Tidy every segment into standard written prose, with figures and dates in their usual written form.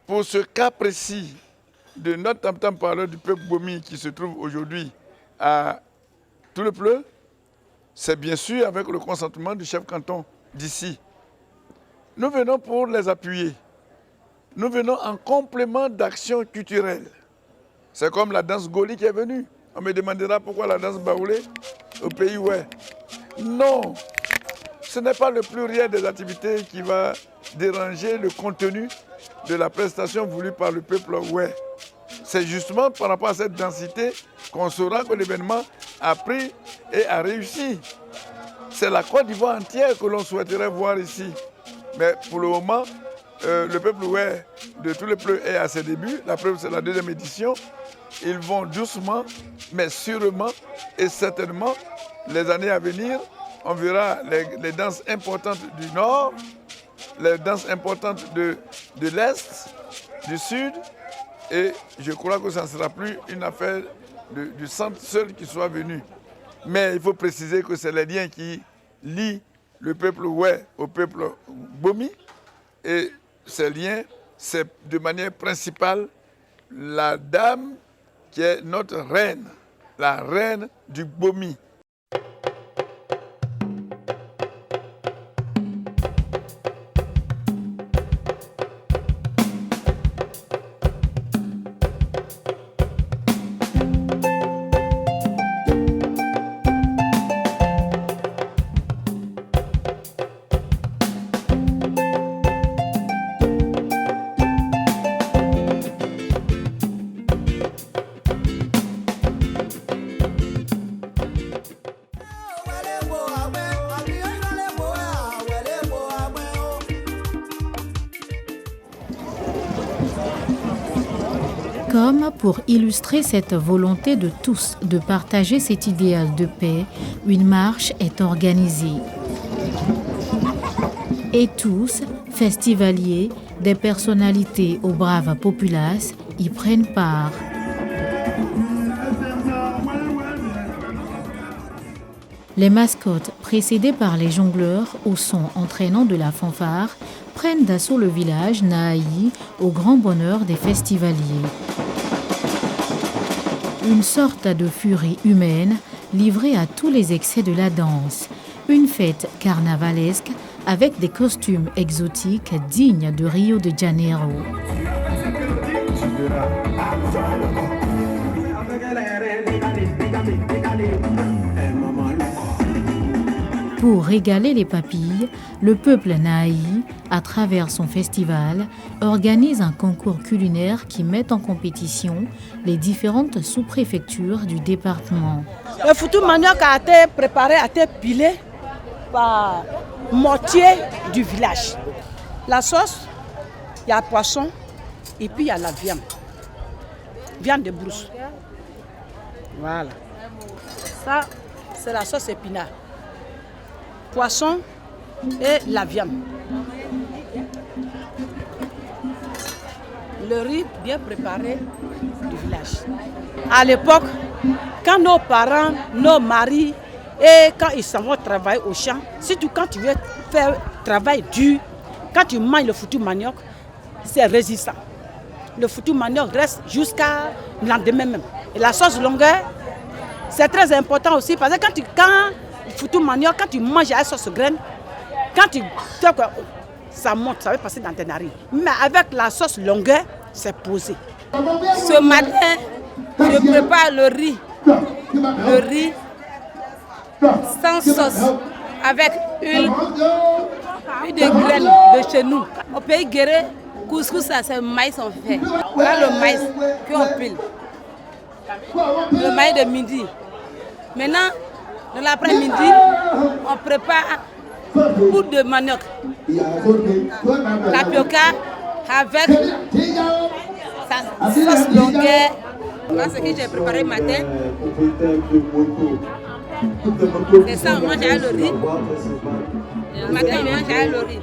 pour ce cas précis de notre tam-tam parleur du peuple Bomi qui se trouve aujourd'hui à Toulepleu, c'est bien sûr avec le consentement du chef canton d'ici. Nous venons pour les appuyer. Nous venons en complément d'action culturelle. C'est comme la danse Goli qui est venue. On me demandera pourquoi la danse Baoulé au pays Oué. Non, ce n'est pas le pluriel des activités qui va déranger le contenu de la prestation voulue par le peuple Oué. C'est justement par rapport à cette densité qu'on saura que l'événement a pris et a réussi. C'est la Côte d'Ivoire entière que l'on souhaiterait voir ici. Mais pour le moment, le peuple Oué de Toulepleu est à ses débuts. La preuve, c'est la 2e édition. Ils vont doucement, mais sûrement et certainement, les années à venir, on verra les danses importantes du Nord, les danses importantes de l'Est, du Sud. Et je crois que ça ne sera plus une affaire du centre seul qui soit venu. Mais il faut préciser que c'est les liens qui lient le peuple Oué au peuple Bomi. Et ces liens, c'est de manière principale la dame qui est notre reine, la reine du Bomi. Comme pour illustrer cette volonté de tous de partager cet idéal de paix, une marche est organisée. Et tous, festivaliers, des personnalités aux braves populaces, y prennent part. Les mascottes, précédées par les jongleurs au son entraînant de la fanfare, prennent d'assaut le village Nahaï au grand bonheur des festivaliers. Une sorte de furie humaine livrée à tous les excès de la danse. Une fête carnavalesque avec des costumes exotiques dignes de Rio de Janeiro. Pour régaler les papilles, le peuple Nahaï, à travers son festival, organise un concours culinaire qui met en compétition les différentes sous-préfectures du département. Le foutu manioc a été préparé, a été pilé par moitié du village. La sauce, il y a poisson et puis il y a la viande. Viande de brousse. Voilà. Ça, c'est la sauce épinard. Poisson et la viande. Le riz bien préparé du village. À l'époque, quand nos parents, nos maris, et quand ils s'en vont travailler au champ, surtout quand tu veux faire travail dur, quand tu manges le foutu manioc, c'est résistant. Le foutu manioc reste jusqu'à le lendemain même. Et la sauce longueur, c'est très important aussi parce que quand le foutu manioc, quand tu manges la sauce graine, quand tu ça monte, ça va passer dans tes narines. Mais avec la sauce longueur, c'est posé. Ce matin, je prépare le riz. Le riz sans sauce, avec huile de graines de chez nous. Au pays guéré, couscous, ça c'est le maïs on fait. Voilà le maïs qu'on pile. Le maïs de midi. Maintenant, dans l'après-midi, on prépare poudre de manioc. Tapioca avec sa sauce longueur. Voilà ce que j'ai préparé le matin. C'est ça, on mange avec le riz. Le matin, on mange avec le riz.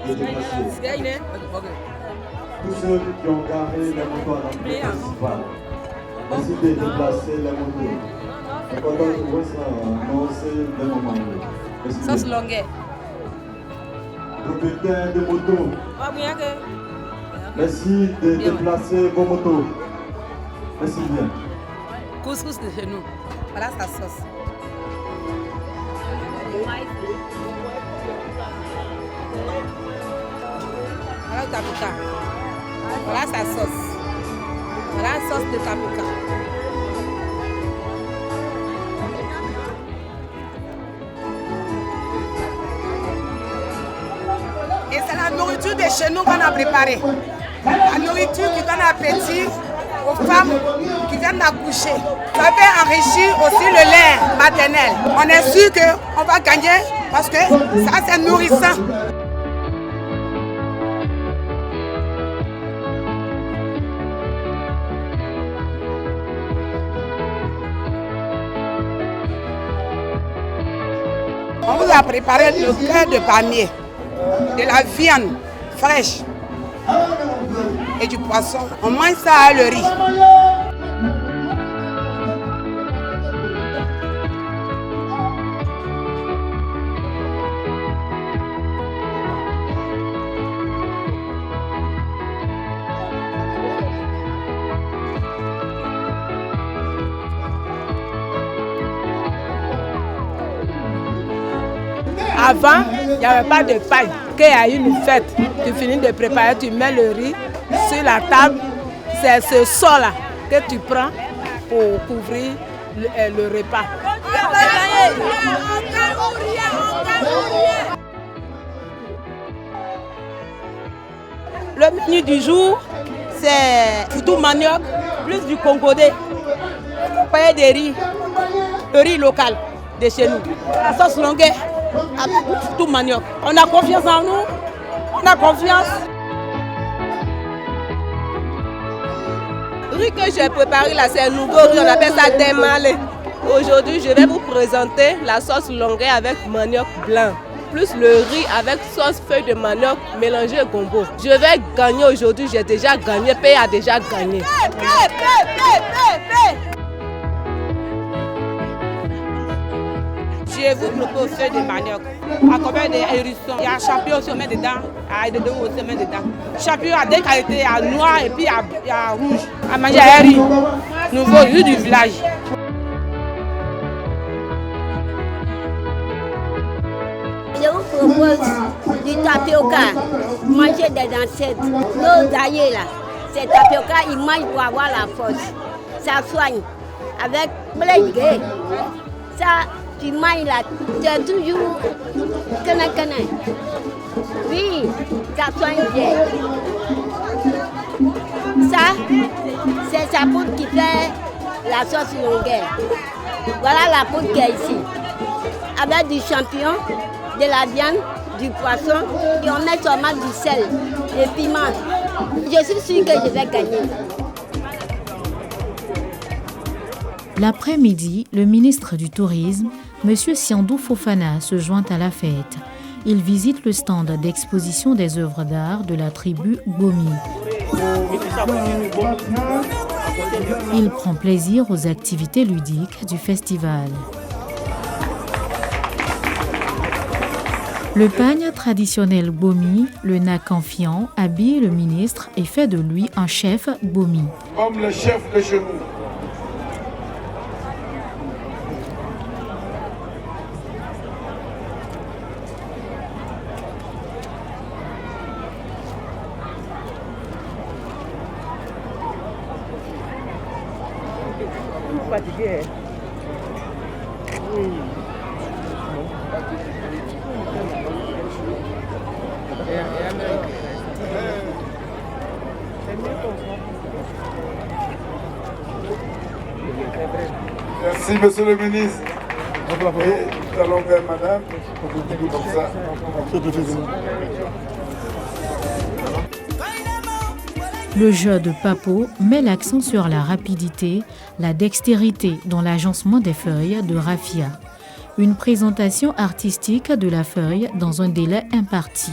Tous ceux qui ont garé les motos à l'entrée principale, merci de déplacer les motos. C'est pas quand tu vois ça, non, c'est le moment. Sauce longueur. Propriétaire de moto. Merci de déplacer vos motos. Merci bien. Couscous de chez nous. Voilà sa sauce. Voilà le tapioca. Voilà sa sauce. Voilà la sauce de tapioca. Et c'est la nourriture de chez nous qu'on a préparée. La nourriture qui donne appétit aux femmes qui viennent d'accoucher. Ça fait enrichir aussi le lait maternel. On est sûr qu'on va gagner parce que ça c'est nourrissant. On vous a préparé le cœur de palmier, de la viande fraîche et du poisson. On mange ça à le riz. Avant, il n'y avait pas de paille. Quand il y a une fête, tu finis de préparer, tu mets le riz sur la table. C'est ce sol-là que tu prends pour couvrir le repas. Le menu du jour, c'est foutou manioc, plus du congodé, accompagné de riz, le riz local de chez nous. La sauce longueur. Tout manioc. On a confiance en nous, on a confiance. Le riz que j'ai préparé là, c'est un nouveau riz, on appelle ça démalé. Aujourd'hui, je vais vous présenter la sauce longueur avec manioc blanc, plus le riz avec sauce feuille de manioc mélangée gombo. Je vais gagner aujourd'hui, j'ai déjà gagné, P a déjà gagné. Je vous propose feuille de manioc, accompagné de hérisson. Il y a champignon aussi, on met dedans. Il y a dedans aussi, on met dedans. Champignon a deux qualités, il y a noir et puis il y a rouge. À manger un riz, nouveau riz du village. Je vous propose du tapioca, manger des ancêtres. Nos aïeux là, c'est tapioca, ils mangent pour avoir la force. Ça soigne avec blé. Ça, tu manges là, tu es toujours cana. Oui, ça soigne bien. Ça, c'est sa poudre qui fait la sauce longueur. Voilà la poudre qui est ici. Avec du champignon, de la viande, du poisson, et on met seulement du sel, des piments. Je suis sûre que je vais gagner. L'après-midi, le ministre du Tourisme, M. Siandou Fofana, se joint à la fête. Il visite le stand d'exposition des œuvres d'art de la tribu Bomi. Il prend plaisir aux activités ludiques du festival. Le pagne traditionnel Bomi, le nakanfian, habille le ministre et fait de lui un chef Bomi. Comme le chef de chez nous. Merci, monsieur le ministre. Et nous allons vers madame. Comme ça. Le jeu de Papo met l'accent sur la rapidité, la dextérité dans l'agencement des feuilles de raffia. Une présentation artistique de la feuille dans un délai imparti.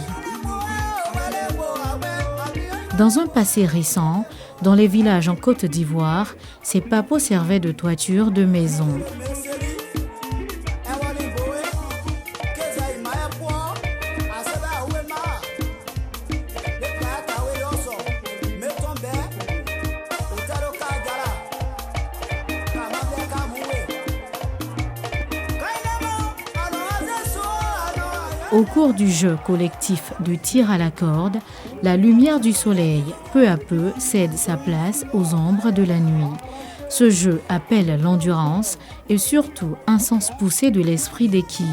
Dans un passé récent, dans les villages en Côte d'Ivoire, ces papos servaient de toiture de maison. Au cours du jeu collectif du tir à la corde, la lumière du soleil, peu à peu, cède sa place aux ombres de la nuit. Ce jeu appelle l'endurance et surtout un sens poussé de l'esprit d'équipe.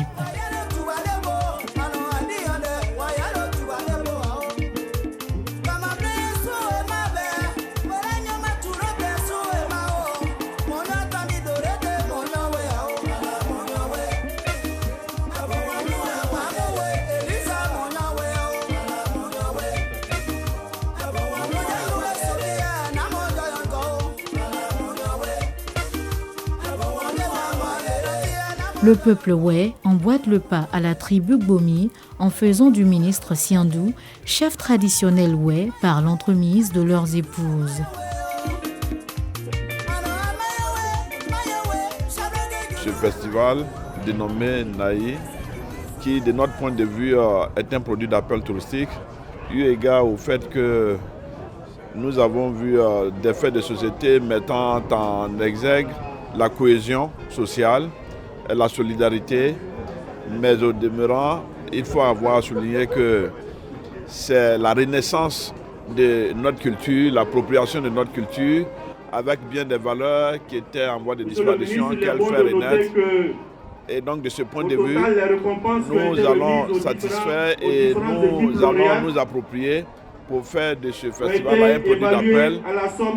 Le peuple Wé emboîte le pas à la tribu Gbomi en faisant du ministre Siandou chef traditionnel Wé par l'entremise de leurs épouses. Ce festival dénommé Naï, qui de notre point de vue est un produit d'appel touristique, eu égard au fait que nous avons vu des faits de société mettant en exergue la cohésion sociale, la solidarité, mais au demeurant, il faut avoir souligné que c'est la renaissance de notre culture, l'appropriation de notre culture, avec bien des valeurs qui étaient en voie de disparition, qu'elle fait renaître. Et donc de ce point de vue, nous allons satisfaire et nous allons nous approprier pour faire de ce festival un produit d'appel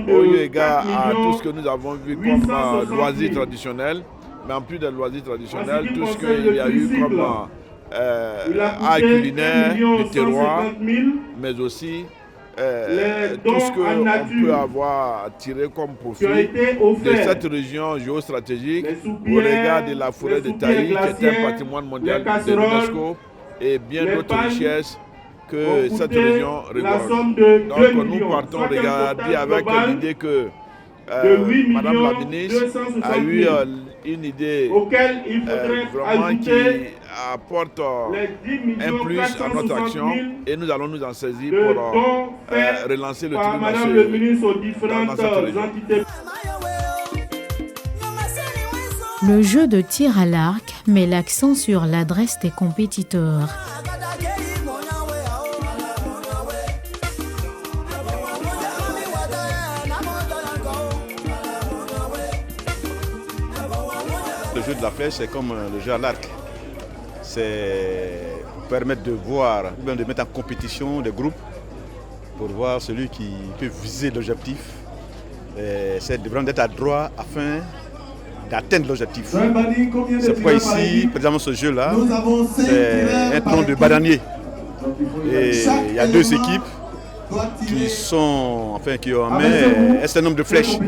au lieu égard à tout ce que nous avons vu comme loisirs traditionnels. Mais en plus des loisirs traditionnels, tout ce qu'il y a eu comme art culinaire du terroir, mais aussi tout ce qu'on peut avoir tiré comme profit de cette région géostratégique au regard de la forêt de Taï, qui est un patrimoine mondial de l'UNESCO, et bien d'autres richesses que cette région regorge. Donc nous partons regarder avec l'idée que Madame la ministre a eu une idée vraiment qui apporte un plus à notre action et nous allons nous en saisir pour relancer le tourisme dans cette région. Le jeu de tir à l'arc met l'accent sur l'adresse des compétiteurs. Le jeu de la flèche, c'est comme le jeu à l'arc. C'est pour permettre de voir, ou bien de mettre en compétition des groupes pour voir celui qui peut viser l'objectif. C'est vraiment d'être adroit afin d'atteindre l'objectif. C'est pourquoi ici, par exemple, ce jeu-là, c'est un tronc de bananier. Et il y a deux équipes qui ont mis un certain nombre de flèches,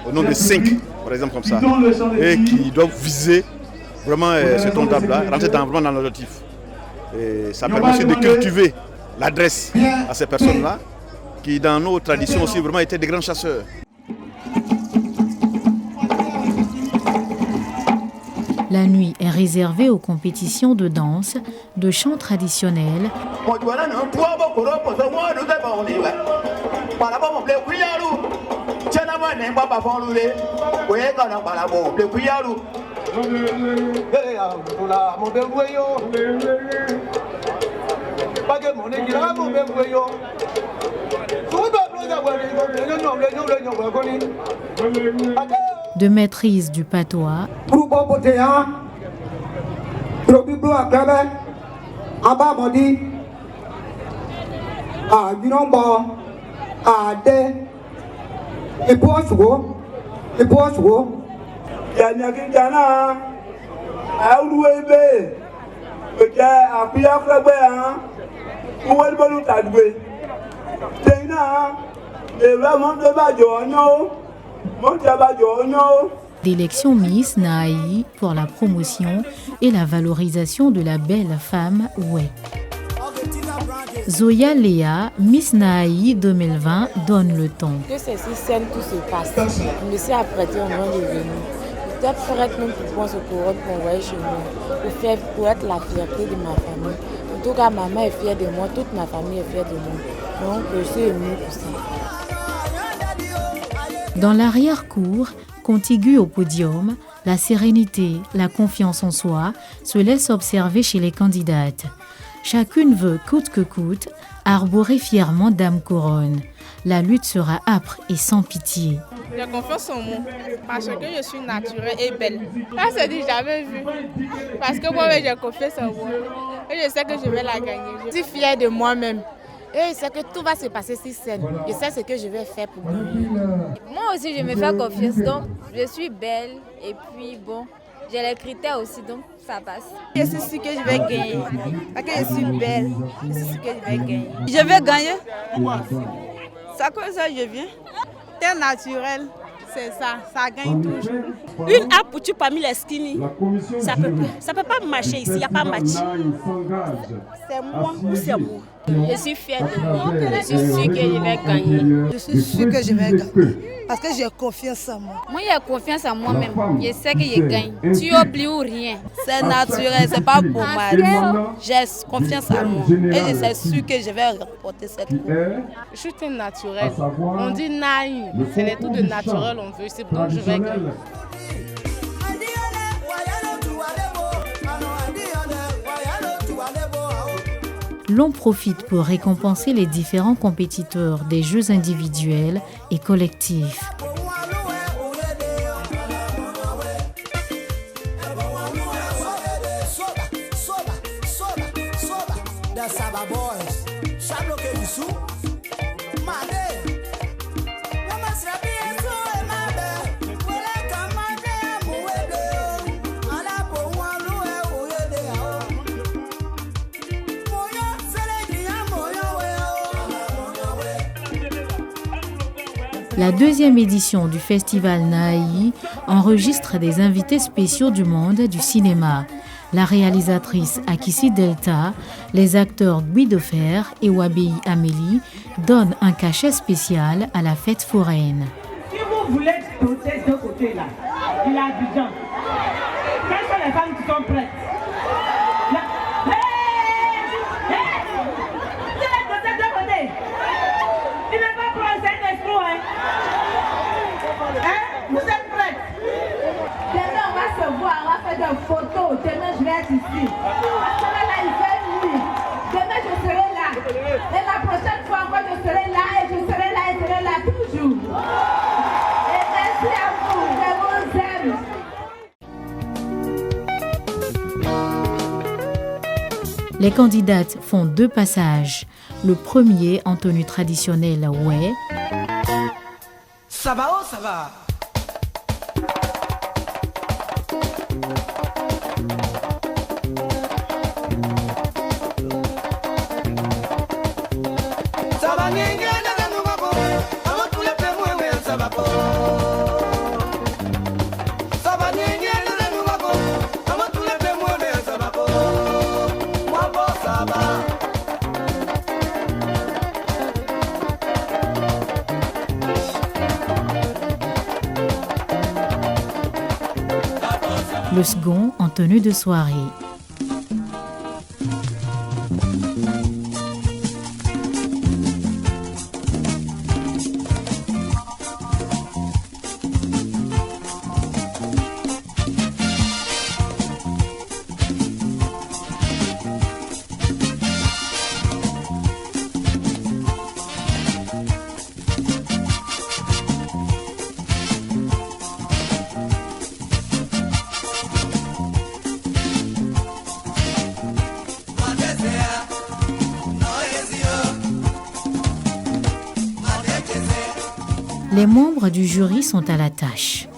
au nombre de 5, par exemple, comme ça, et qui doivent viser vraiment ce tronc d'arbre-là, rentrer vraiment dans l'objectif. Et ça permet aussi de cultiver l'adresse à ces personnes-là, qui dans nos traditions aussi vraiment étaient des grands chasseurs. La nuit est réservée aux compétitions de danse, de chants traditionnels, de maîtrise du patois, d'élection Miss Naï pour la promotion et la valorisation de la belle femme Wé. Zoya Léa, Miss Naï 2020, donne le ton. Que c'est si saine tout se passe. Je me suis apprêtée au moment de venir. Peut-être pour être même pour prendre ce couronne pour envoyer chez moi, pour être la fierté de ma famille. En tout cas, maman est fière de moi, toute ma famille est fière de moi. Donc, je suis émue pour ça. Dans l'arrière-cour, contiguë au podium, La sérénité, la confiance en soi se laissent observer chez les candidates. Chacune veut, coûte que coûte, arborer fièrement Dame Couronne. La lutte sera âpre et sans pitié. J'ai confiance en moi parce que je suis naturelle et belle. Ça, c'est dit jamais vu. Parce que moi-même, j'ai confiance en moi. Et je sais que je vais la gagner. Je suis fière de moi-même. Et je sais que tout va se passer si saine. Je sais ce que je vais faire pour moi. Moi aussi, je me fais confiance. Donc, je suis belle. Et puis, bon, j'ai les critères aussi. Donc, ça passe. Je suis sûre que je vais gagner. Parce que je suis belle. Je suis sûre que je vais gagner. Je vais gagner. Ça comme ça, je viens. C'est naturel. C'est ça, ça gagne toujours. Une apouture parmi les skinny, ça peut pas marcher ici, il n'y a pas match. C'est moi ou c'est moi. Je suis fière de moi, je suis sûre que je vais gagner. Je suis sûre que je vais gagner, parce que j'ai confiance en moi. Moi, j'ai confiance en moi-même, je sais que je gagne. Tu oublies ou rien. C'est naturel, c'est pas pour moi. J'ai confiance en moi et je suis sûre que je vais remporter cette coupe. Je suis une naturelle. On dit naï, c'est les tout de naturel, on veut, c'est donc je vais gagner. L'on profite pour récompenser les différents compétiteurs des jeux individuels et collectifs. La deuxième édition du festival Naï enregistre des invités spéciaux du monde du cinéma. La réalisatrice Akissi Delta, les acteurs Guy Defer et Wabei Amélie donnent un cachet spécial à la fête foraine. Si vous voulez sauter de ce côté-là, il y a du gens. Quelles sont les femmes qui sont prêtes? Vous êtes prêts? Demain, on va se voir, on va faire des photos. Demain, je vais être ici. Parce que là, il fait nuit. Demain, je serai là. Et la prochaine fois encore, je serai là et je serai là et je serai là toujours. Et merci à vous. Je vous aime. Les candidates font 2 passages. Le premier en tenue traditionnelle ouais. Ça va, oh ça va. Ça va, Le second en tenue de soirée. Les membres du jury sont à la tâche.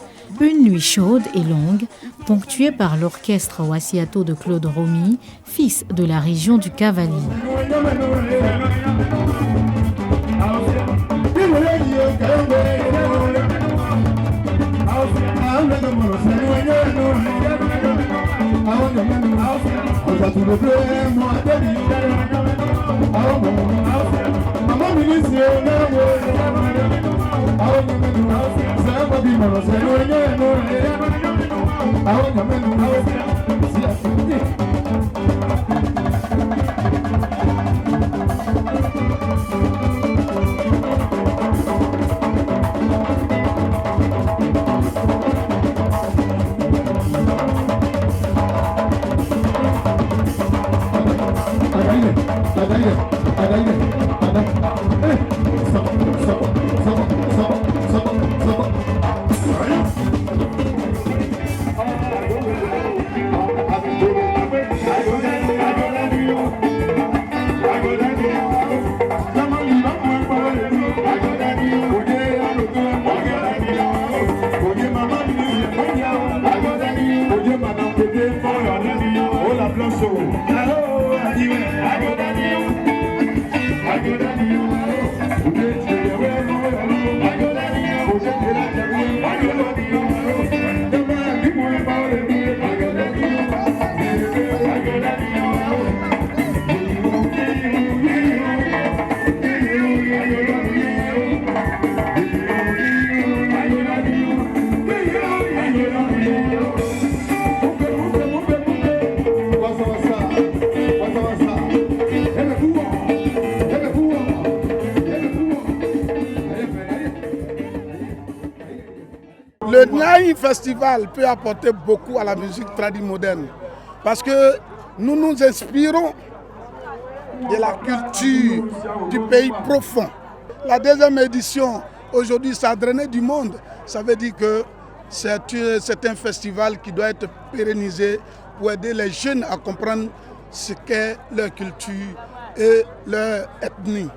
Une nuit chaude et longue, ponctuée par l'orchestre Wassiato de Claude Romy, fils de la région du Cavali. Le Naï Festival peut apporter beaucoup à la musique traditionnelle moderne parce que nous nous inspirons de la culture du pays profond. La deuxième édition, aujourd'hui, ça a drainé du monde. Ça veut dire que c'est un festival qui doit être pérennisé pour aider les jeunes à comprendre ce qu'est leur culture et leur ethnie.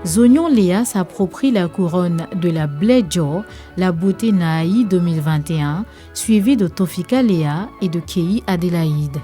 Zognon Léa s'approprie la couronne de la Blejo, la beauté Naï 2021, suivie de Tofika Léa et de Kei Adélaïde.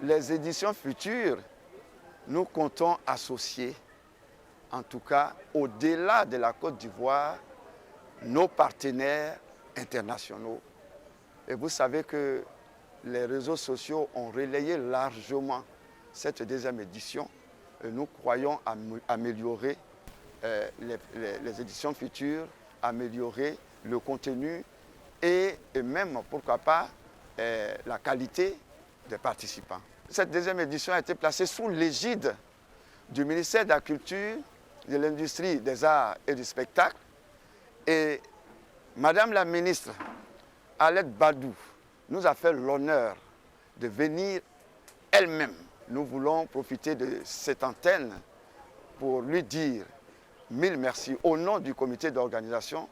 Les éditions futures, nous comptons associer, en tout cas au-delà de la Côte d'Ivoire, nos partenaires internationaux. Et vous savez que les réseaux sociaux ont relayé largement cette deuxième édition. Et nous croyons améliorer les éditions futures, améliorer le contenu et même, pourquoi pas, la qualité des participants. Cette deuxième édition a été placée sous l'égide du ministère de la Culture, de l'Industrie, des Arts et du Spectacle. Et Madame la ministre, Alette Badou, nous a fait l'honneur de venir elle-même. Nous voulons profiter de cette antenne pour lui dire mille merci. Au nom du comité d'organisation,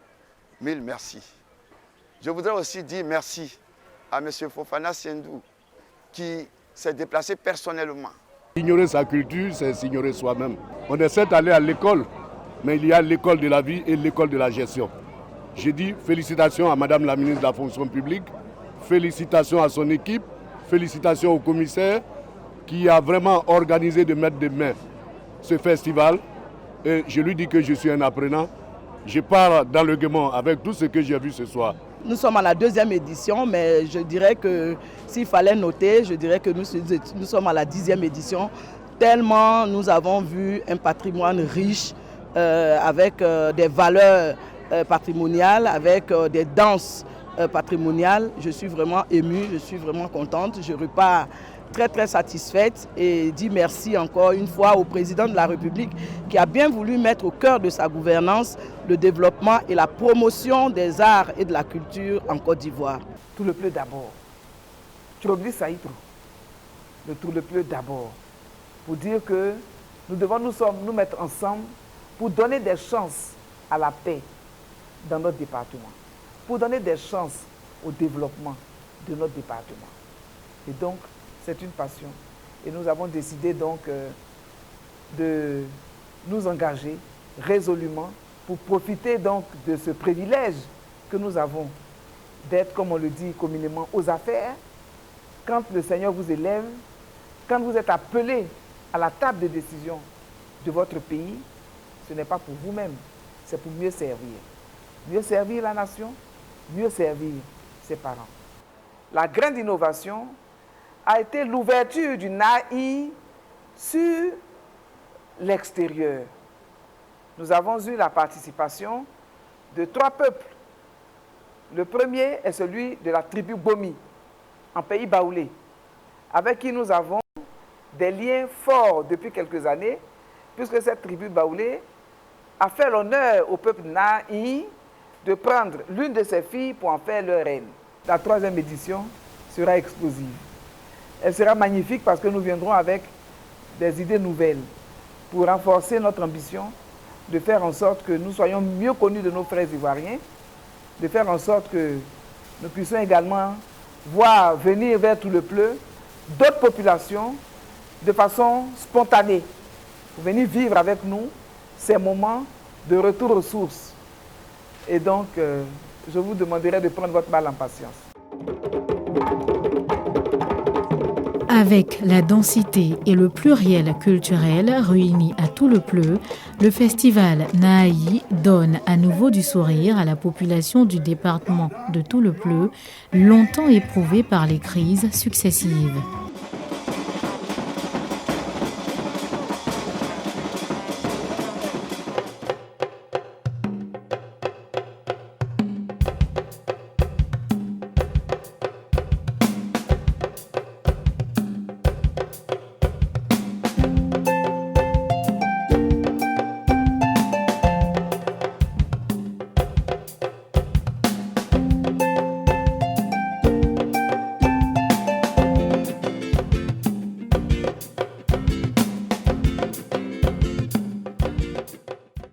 mille merci. Je voudrais aussi dire merci à M. Fofana Sendou, qui s'est déplacé personnellement. Ignorer sa culture, c'est s'ignorer soi-même. On essaie d'aller à l'école, mais il y a l'école de la vie et l'école de la gestion. Je dis félicitations à Madame la ministre de la fonction publique, félicitations à son équipe, félicitations au commissaire qui a vraiment organisé de mettre de main ce festival. Et je lui dis que je suis un apprenant. Je pars dans le gaiement avec tout ce que j'ai vu ce soir. Nous sommes à la deuxième édition, mais je dirais que s'il fallait noter, je dirais que nous sommes à la 10e édition, tellement nous avons vu un patrimoine riche avec des valeurs patrimoniales, avec des danses patrimoniales. Je suis vraiment émue, je suis vraiment contente, je repars très satisfaite et dis merci encore une fois au président de la République qui a bien voulu mettre au cœur de sa gouvernance le développement et la promotion des arts et de la culture en Côte d'Ivoire. Tout le plus d'abord. Chirogli Saïtro, le tout le plus d'abord, pour dire que nous devons nous mettre ensemble pour donner des chances à la paix dans notre département, pour donner des chances au développement de notre département. Et donc, c'est une passion. Et nous avons décidé donc de nous engager résolument pour profiter donc de ce privilège que nous avons d'être, comme on le dit communément, aux affaires. Quand le Seigneur vous élève, quand vous êtes appelé à la table de décision de votre pays, ce n'est pas pour vous-même, c'est pour mieux servir. Mieux servir la nation, mieux servir ses parents. La grande innovation a été l'ouverture du Naï sur l'extérieur. Nous avons eu la participation de 3 peuples Le premier est celui de la tribu Bomi, en pays baoulé, avec qui nous avons des liens forts depuis quelques années, puisque cette tribu baoulé a fait l'honneur au peuple Nahi de prendre l'une de ses filles pour en faire leur reine. La 3e édition sera explosive. Elle sera magnifique parce que nous viendrons avec des idées nouvelles pour renforcer notre ambition de faire en sorte que nous soyons mieux connus de nos frères ivoiriens, de faire en sorte que nous puissions également voir venir vers Tout le Pleu d'autres populations de façon spontanée, pour venir vivre avec nous ces moments de retour aux sources. Et donc, je vous demanderai de prendre votre mal en patience. Avec la densité et le pluriel culturel réunis à Tout le Pleu, le festival Nahi donne à nouveau du sourire à la population du département de Tout le Pleu, longtemps éprouvée par les crises successives.